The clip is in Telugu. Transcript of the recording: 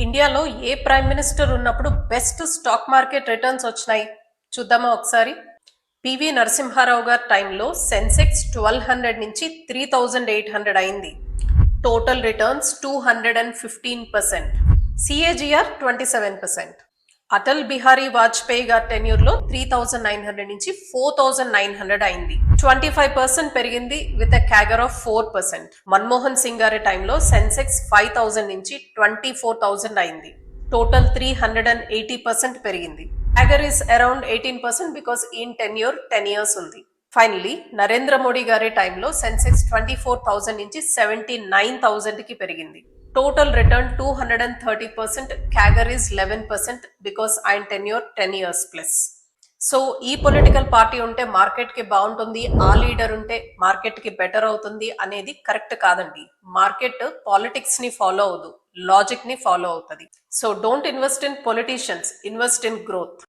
ఇండియాలో ఏ ప్రైమ్ మినిస్టర్ ఉన్నప్పుడు బెస్ట్ స్టాక్ మార్కెట్ రిటర్న్స్ వచ్చినాయి చూద్దామా ఒకసారి. పివి నరసింహారావు గారి టైంలో సెన్సెక్స్ 1200 నుంచి 3800 అయింది. Total returns 215%, CAGR 27%. Atal Bihari Vajpayee గారి టెన్యూర్లో 3900 నుంచి 4900 అయింది. 25% పెరిగింది with a CAGR of 4%. Manmohan Singh గారి టైంలో సెన్సెక్స్ 5000 నుంచి 24,000 అయింది. టోటల్ 380% పెరిగింది. CAGR is around 18% because in tenure 10 years ఉంది. ఫైనలీ నరేంద్ర మోడీ గారి టైంలో సెన్సెక్స్ 24,000 నుంచి 79,000 కి పెరిగింది. Total return 230%, CAGR is 11% because ఆయన టెన్యూర్ 10 years ప్లస్. సో ఈ పొలిటికల్ పార్టీ ఉంటే మార్కెట్ కి బాగుంటుంది, ఆ లీడర్ ఉంటే మార్కెట్ కి బెటర్ అవుతుంది అనేది కరెక్ట్ కాదండి. మార్కెట్ పాలిటిక్స్ ని ఫాలో అవదు, లాజిక్ ని ఫాలో అవుతుంది. So don't invest in politicians, invest in growth.